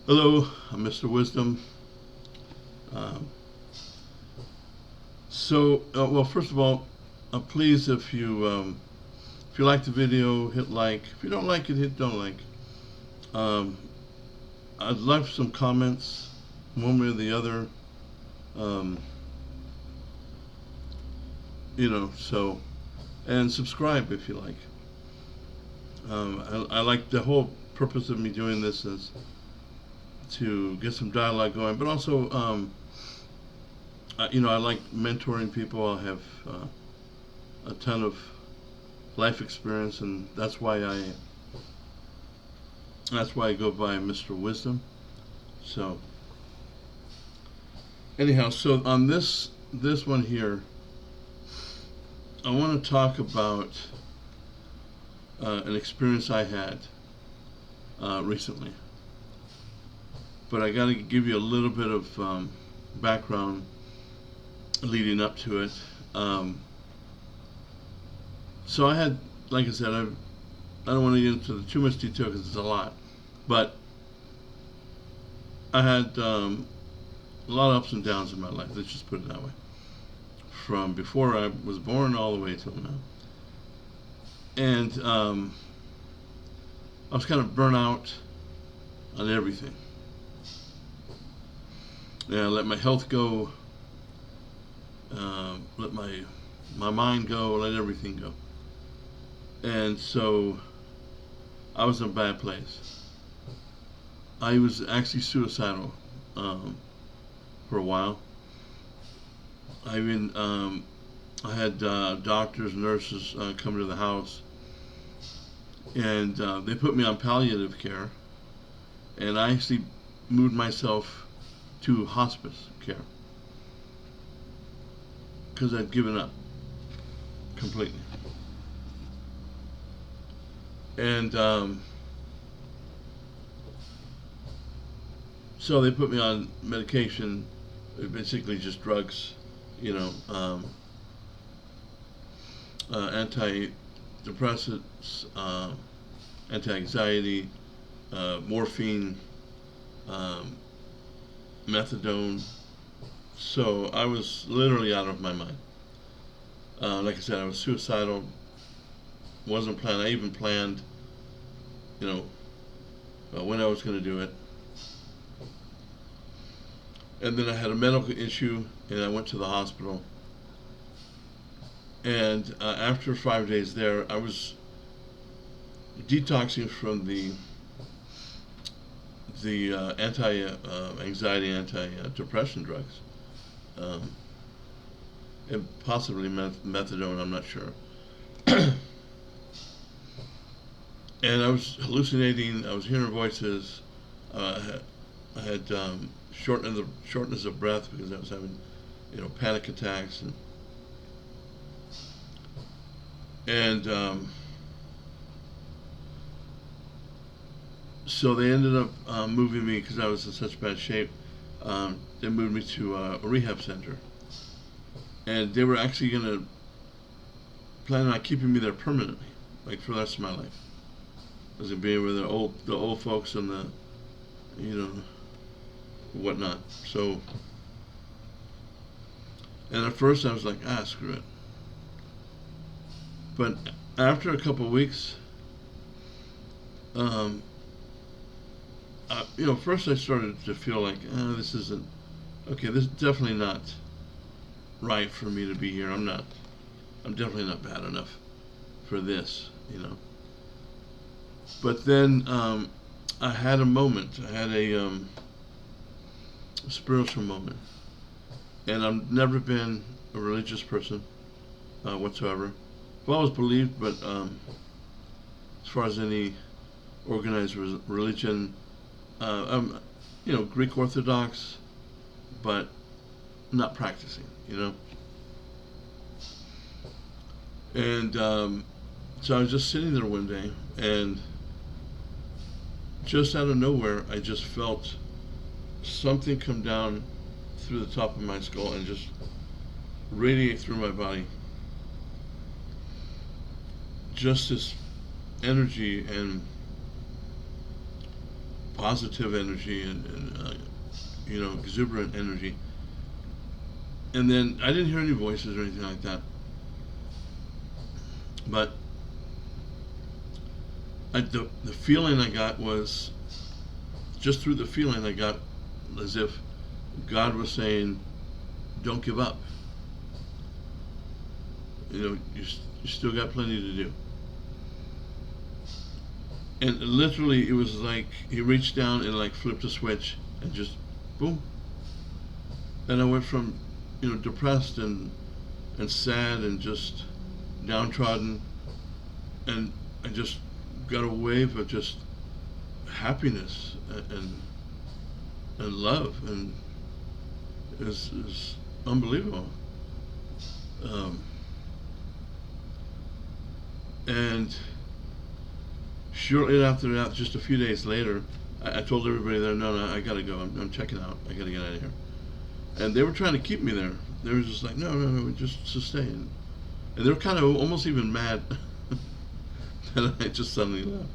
Hello, I'm Mr. Wisdom. Um, well, first of all, please, if you like the video, hit like. If you don't like it, hit don't like. Um, I'd love some comments, one way or the other. Um, so and subscribe if you like. I like the whole purpose of me doing this is to get some dialogue going, but also, I like mentoring people. I have a ton of life experience, and that's why I go by Mr. Wisdom. So anyhow, so on this one here, I want to talk about an experience I had recently, but I got to give you a little bit of background leading up to it. Um, so I had, like I said, I don't want to get into too much detail because it's a lot, but I had a lot of ups and downs in my life. Let's just put it that way. From before I was born all the way till now, and I was kind of burnt out on everything. Yeah, I let my health go, let my mind go, let everything go, and so I was in a bad place. I was actually suicidal for a while. I even I had doctors, nurses come to the house, and they put me on palliative care, and I actually moved myself to hospice care because I'd given up completely. And so they put me on medication, basically just drugs, you know, antidepressants, anti-anxiety, morphine, um, methadone. So I was literally out of my mind. Like I said, I was suicidal. Wasn't planned. I even planned, you know, when I was going to do it. And then I had a medical issue, and I went to the hospital. And after 5 days there, I was detoxing from the anti-anxiety, anti-depression drugs, um, and possibly methadone. I'm not sure. And I was hallucinating. I was hearing voices. I had shortness of breath because I was having, panic attacks, and so they ended up moving me because I was in such bad shape. They moved me to a rehab center, and they were actually gonna plan on keeping me there permanently, like for the rest of my life. I was gonna be with the old folks and the, you know, whatnot. So, and at first I was like, screw it. But after a couple of weeks, um, first I started to feel like, this isn't okay. This is definitely not right for me to be here. I'm not. I'm definitely not bad enough for this. But then I had a moment. I had a spiritual moment, and I've never been a religious person whatsoever. I've always believed, but as far as any organized religion, I'm, Greek Orthodox, but not practicing. And so I was just sitting there one day, and just out of nowhere, I just felt something come down through the top of my skull and just radiate through my body. Just this energy and positive energy and exuberant energy. And then I didn't hear any voices or anything like that. But the feeling I got was, just through the feeling I got, as if God was saying, don't give up. You still got plenty to do. And literally, it was like he reached down and like flipped a switch and just boom. And I went from, depressed and sad and just downtrodden, and I just got a wave of just happiness and love, and it was unbelievable. And shortly after that, just a few days later, I told everybody there, no, I gotta go. I'm checking out. I gotta get out of here. And they were trying to keep me there. They were just like, no, just stay. And they were kind of almost even mad that I just suddenly left.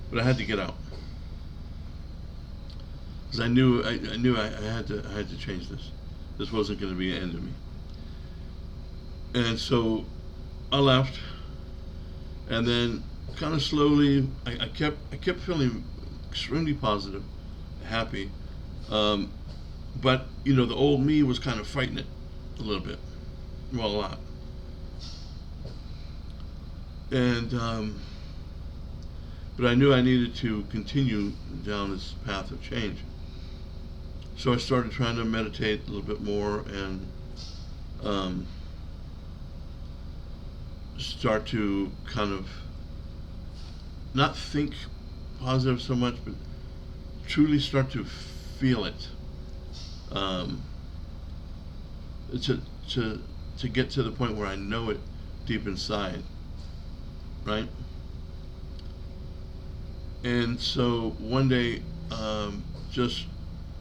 But I had to get out because I knew I had to change this. This wasn't going to be the end of me. And so I left, and then kind of slowly I kept feeling extremely positive, happy, but the old me was kind of fighting it a little bit, well, a lot. And but I knew I needed to continue down this path of change. So I started trying to meditate a little bit more and start to kind of not think positive so much, but truly start to feel it. To get to the point where I know it deep inside, right? And so one day, just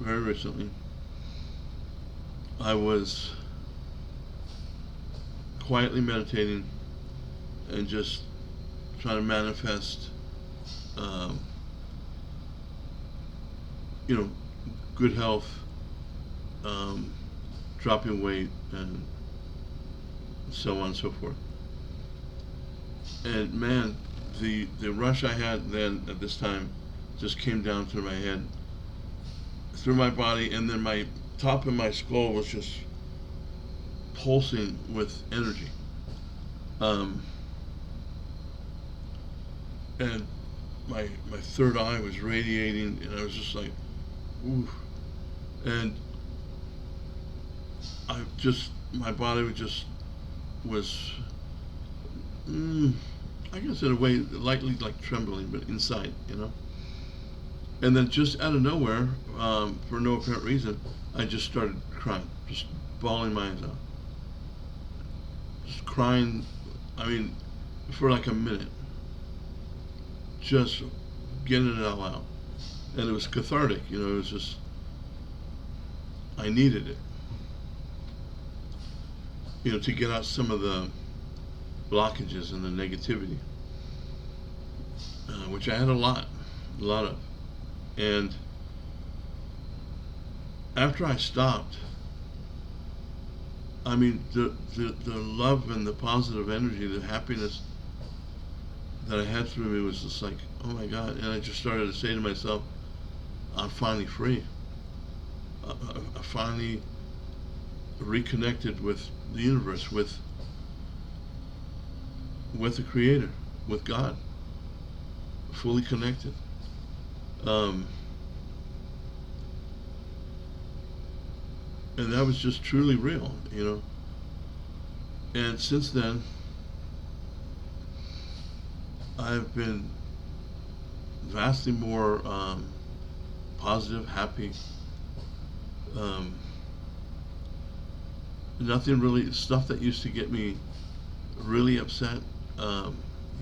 very recently, I was quietly meditating and just trying to manifest, good health, dropping weight, and so on and so forth. And man, the rush I had then at this time just came down through my head, through my body, and then my top of my skull was just pulsing with energy. And my third eye was radiating, and I was just like, ooh. And my body was, I guess in a way, lightly like trembling, but inside, And then just out of nowhere, for no apparent reason, I just started crying, just bawling my eyes out. Just crying, for like a minute. Just getting it all out. And it was cathartic, it was just, I needed it. To get out some of the blockages and the negativity, which I had a lot of. And after I stopped, the love and the positive energy, the happiness that I had through me was just like, oh my God. And I just started to say to myself, I'm finally free. I finally reconnected with the universe, with the Creator, with God, fully connected. And that was just truly real, And since then, I've been vastly more positive, happy. Nothing really, stuff that used to get me really upset,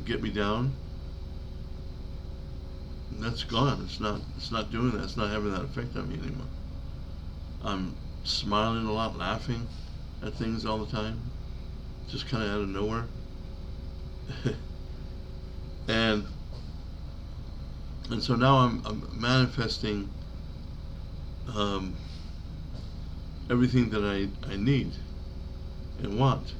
get me down, that's gone. It's not doing that. It's not having that effect on me anymore. I'm smiling a lot, laughing at things all the time, just kind of out of nowhere. And And so now I'm manifesting um, everything that I need and want.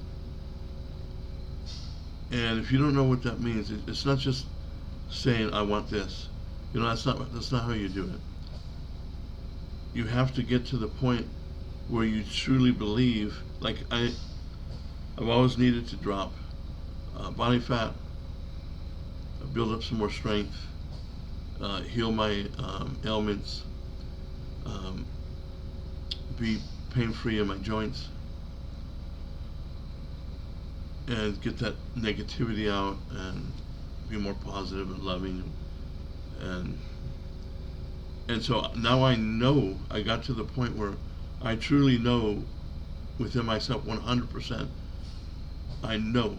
And if you don't know what that means, it's not just saying I want this. You know, that's not how you do it. You have to get to the point where you truly believe. Like I've always needed to drop body fat, build up some more strength, heal my ailments, um, be pain free in my joints, and get that negativity out and be more positive and loving. And and so now I know, I got to the point where I truly know within myself 100%, I know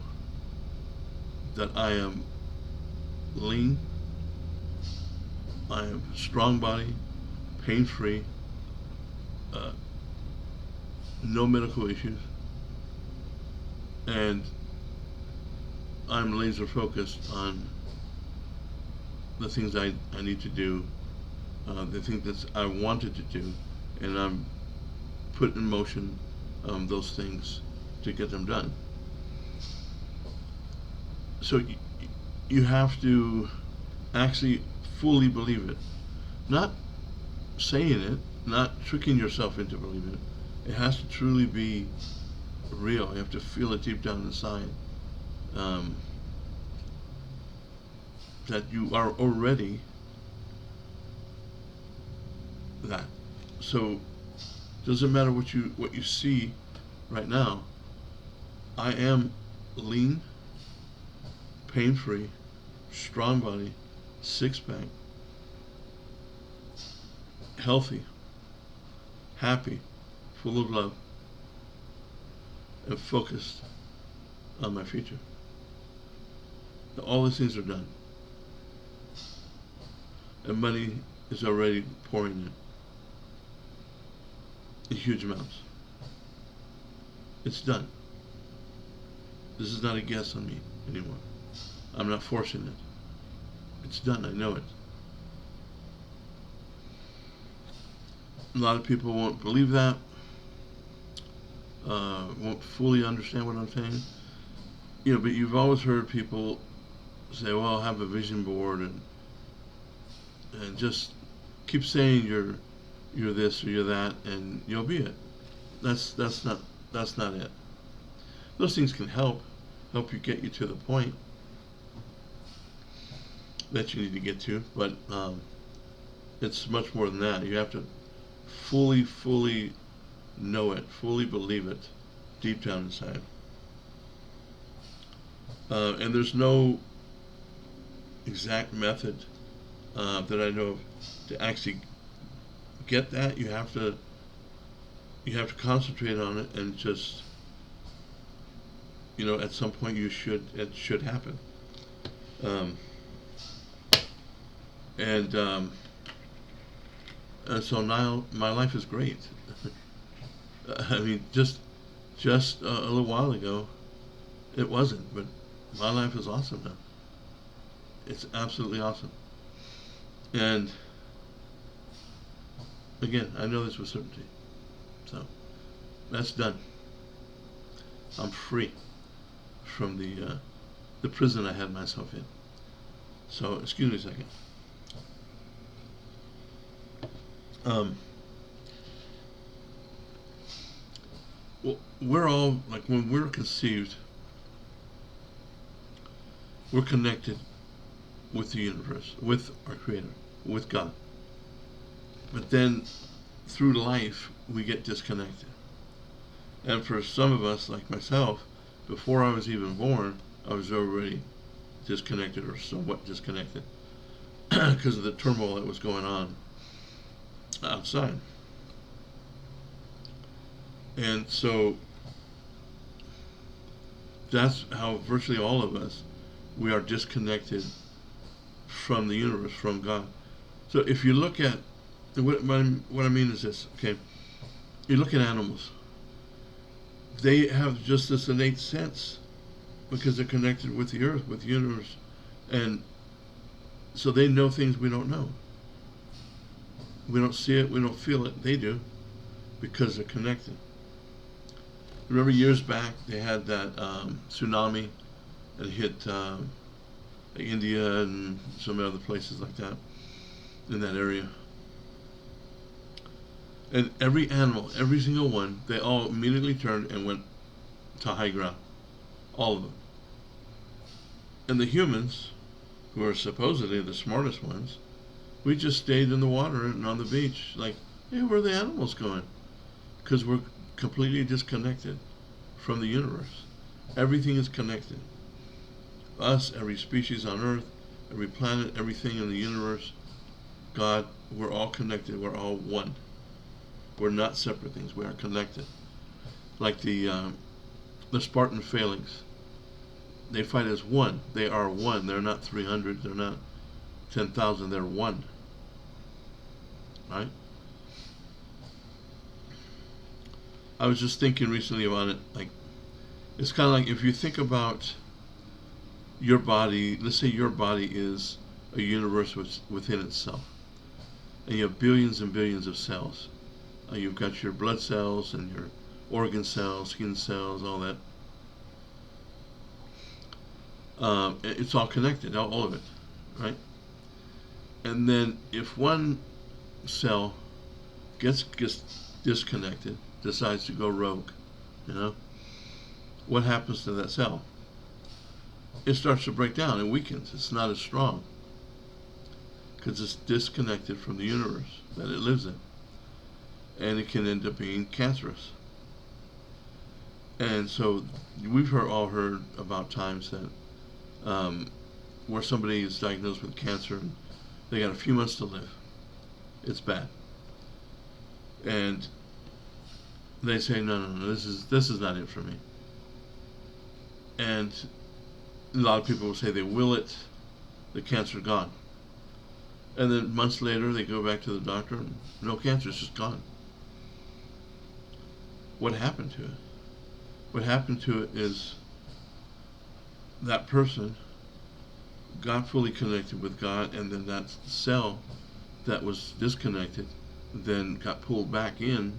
that I am lean, I am strong body, pain free, uh, no medical issues, and I'm laser focused on the things I need to do, the things that I wanted to do, and I'm put in motion those things to get them done. So you have to actually fully believe it, not saying it, not tricking yourself into believing it. It has to truly be real. You have to feel it deep down inside, um, that you are already that. So doesn't matter what you see right now. I am lean, pain free, strong body, six pack, healthy, happy, full of love, and focused on my future. All these things are done, and money is already pouring in huge amounts. It's done. This is not a guess on me anymore. I'm not forcing it. It's done. I know it. A lot of people won't believe that, won't fully understand what I'm saying. You know, but you've always heard people say, "Well, I'll have a vision board," and just keep saying you're this or you're that, and you'll be it. That's not it. Those things can help you get you to the point that you need to get to, but it's much more than that. You have to fully know it, fully believe it, deep down inside. And there's no exact method that I know of to actually get that. You have to concentrate on it, and just, at some point it should happen. Um, and and so now my life is great. I mean, just a little while ago, it wasn't, but my life is awesome now. It's absolutely awesome. And again, I know this with certainty. So that's done. I'm free from the prison I had myself in. So excuse me a second. Well, we're all, like, when we're conceived, we're connected with the universe, with our Creator, with God. But then through life, we get disconnected. And for some of us, like myself, before I was even born, I was already disconnected, or somewhat disconnected, because of the turmoil that was going on outside. And so that's how virtually all of us, we are disconnected from the universe, from God. So if you look at, what I mean is this, okay? You look at animals, they have just this innate sense because they're connected with the earth, with the universe. And So they know things we don't know. We don't see it, we don't feel it. They do, because they're connected. Remember years back they had that tsunami that hit India and some other places like that in that area. And every animal, every single one, they all immediately turned and went to high ground. All of them. And the humans, who are supposedly the smartest ones, we just stayed in the water and on the beach. Like, hey, where are the animals going? Because we're completely disconnected from the universe. Everything is connected. Us, every species on Earth, every planet, everything in the universe, God, we're all connected. We're all one. We're not separate things. We are connected. Like the Spartan phalanx. They fight as one. They are one. They're not 300. They're not 10,000. They're one. Right? I was just thinking recently about it. Like, it's kind of like if you think about your body. Let's say your body is a universe within itself, and you have billions and billions of cells. You've got your blood cells and your organ cells, skin cells, all that. It's all connected, all of it, right? And then if one cell gets disconnected, decides to go rogue, you know, what happens to that cell? It starts to break down. It weakens. It's not as strong because it's disconnected from the universe that it lives in, and it can end up being cancerous. And so we've all heard about times that where somebody is diagnosed with cancer and they got a few months to live. It's bad, and they say, no, this is not it for me. And a lot of people will say they will it, the cancer gone. And then months later they go back to the doctor and no cancer, it's just gone. What happened to it? What happened to it is that person got fully connected with God, and then that cell that was disconnected then got pulled back in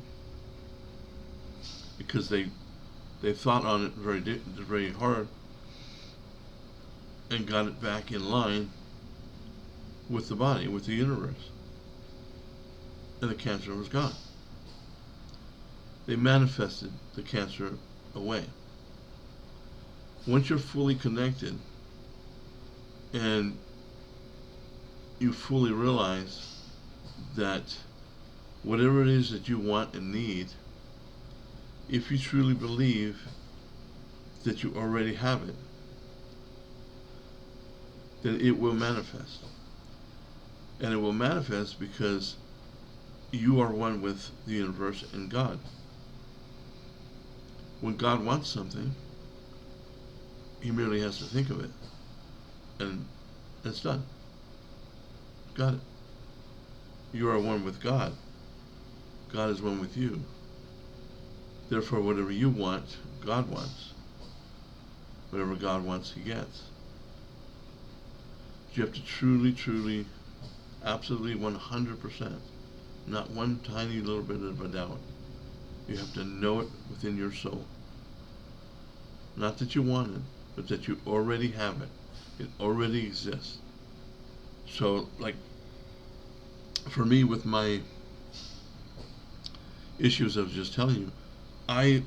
because they thought on it very hard and got it back in line with the body, with the universe, and the cancer was gone. They manifested the cancer away. Once you're fully connected and you fully realize that whatever it is that you want and need, if you truly believe that you already have it, then it will manifest. And it will manifest because you are one with the universe and God. When God wants something, He merely has to think of it, and it's done. Got it. You are one with God. God is one with you. Therefore, whatever you want, God wants. Whatever God wants, He gets. You have to truly, absolutely 100%, not one tiny little bit of a doubt. You have to know it within your soul. Not that you want it, but that you already have it. It already exists. So, like, for me, with my issues I was just telling you, I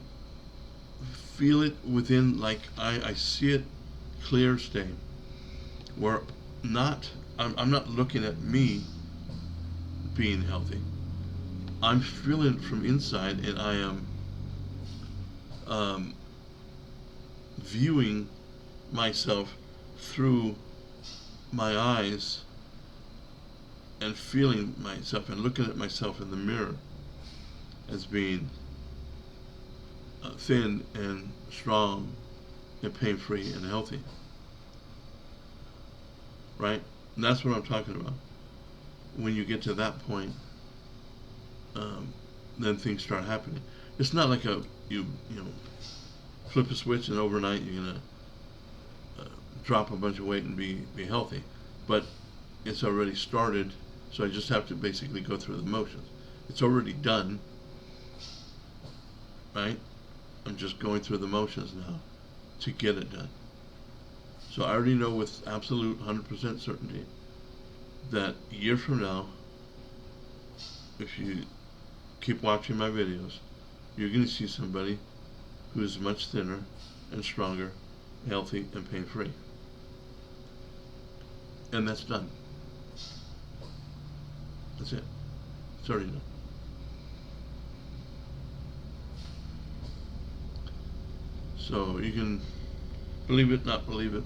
feel it within, like, I see it clear state, where I'm not looking at me being healthy. I'm feeling it from inside, and I am viewing myself through my eyes and feeling myself and looking at myself in the mirror as being thin and strong and pain-free and healthy. Right? And that's what I'm talking about. When you get to that point, then things start happening. It's not like you flip a switch and overnight you're gonna drop a bunch of weight and be healthy. But it's already started, so I just have to basically go through the motions. It's already done, right? I'm just going through the motions now to get it done. So I already know with absolute 100% certainty that a year from now, if you keep watching my videos, you're going to see somebody who is much thinner and stronger, healthy, and pain-free. And that's done. That's it. It's already done. So you can believe it, not believe it.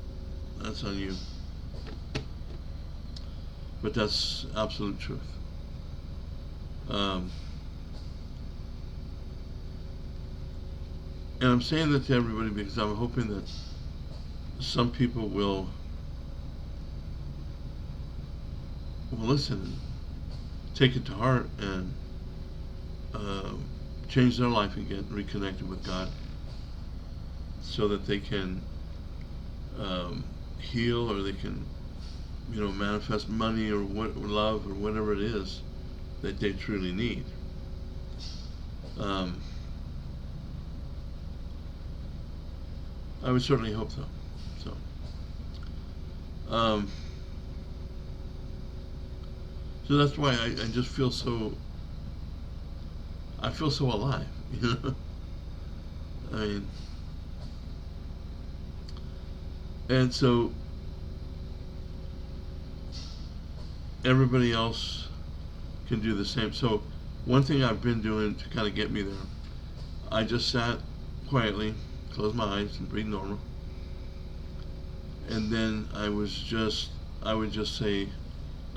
That's on you. But that's absolute truth. And I'm saying that to everybody because I'm hoping that some people will listen, take it to heart, and change their life and get reconnected with God, so that they can heal, or they can, manifest money or love or whatever it is that they truly need. I would certainly hope so. So that's why I just feel so. I feel so alive. I mean, and so everybody else can do the same. So one thing I've been doing to kind of get me there, I just sat quietly, closed my eyes, and breathed normal. And then I would just say,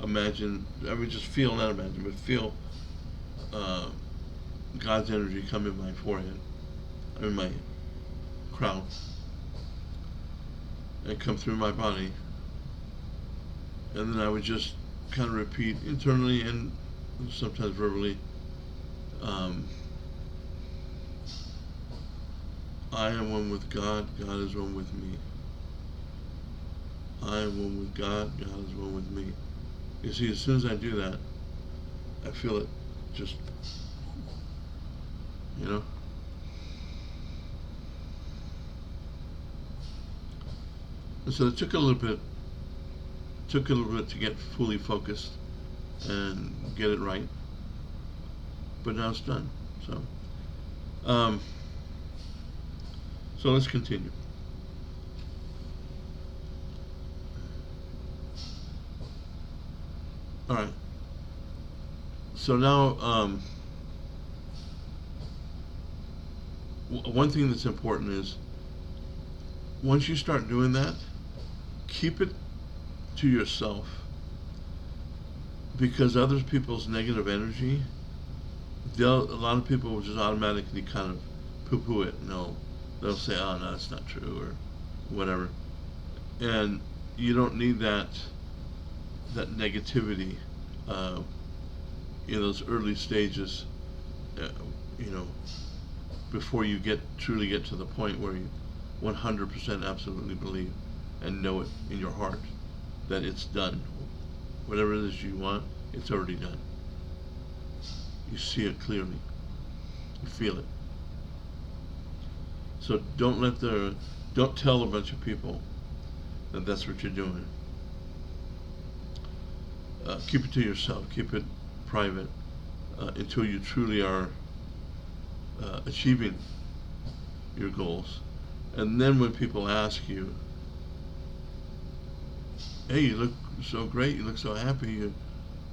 imagine, I would just feel, not imagine, but feel God's energy come in my forehead, in my crown, and come through my body. And then I would just kind of repeat internally and sometimes verbally, I am one with God, God is one with me. I am one with God, God is one with me. You see, as soon as I do that, I feel it just, And so it took a little bit to get fully focused and get it right, but now it's done. So let's continue. All right. So now, one thing that's important is, once you start doing that, keep it to yourself, because other people's negative energy, a lot of people will just automatically kind of poo-poo it. They'll say, "Oh no, it's not true," or whatever. And you don't need that negativity in those early stages, before you truly get to the point where you 100% absolutely believe and know it in your heart that it's done. Whatever it is you want, it's already done. You see it clearly. You feel it. So don't tell a bunch of people that that's what you're doing. Keep it to yourself. Keep it private until you truly are achieving your goals. And then when people ask you, "Hey, you look so great. You look so happy.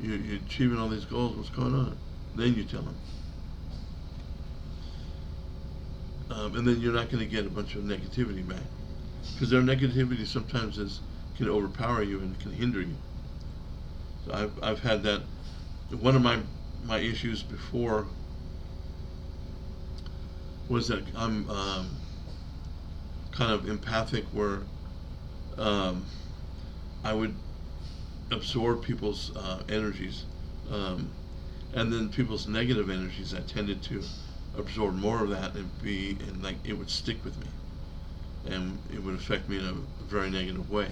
You're achieving all these goals. What's going on?" Then you tell them. And then you're not going to get a bunch of negativity back, because their negativity sometimes can overpower you and can hinder you. So I've had that. One of my issues before was that I'm kind of empathic, where I would absorb people's energies, and then people's negative energies. I tended to absorb more of that and like it would stick with me, and it would affect me in a very negative way.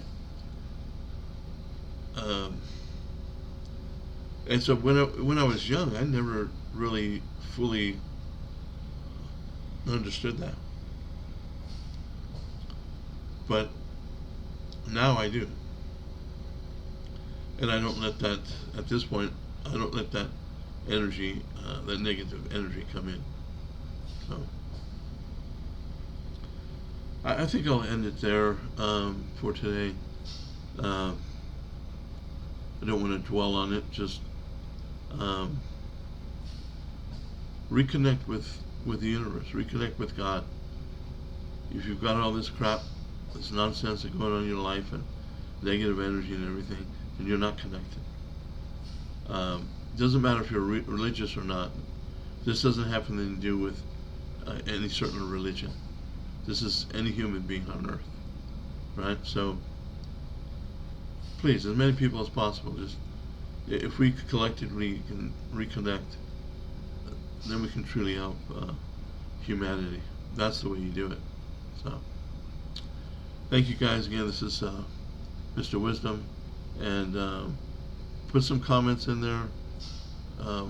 And so when I was young, I never really fully understood that, but now I do, and I don't let that at this point. I don't let that energy, that negative energy, come in. So I think I'll end it there for today. Uh, I don't want to dwell on it. Just um, reconnect with the universe. Reconnect with God. If you've got all this crap, this nonsense that's going on in your life and negative energy and everything, then you're not connected. It doesn't matter if you're religious or not. This doesn't have anything to do with any certain religion. This is any human being on earth, right? So please, as many people as possible, just if we collectively can reconnect, then we can truly help humanity. That's the way you do it. So thank you guys again. This is Mr. Wisdom, and put some comments in there.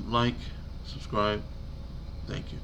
Like, subscribe. Thank you.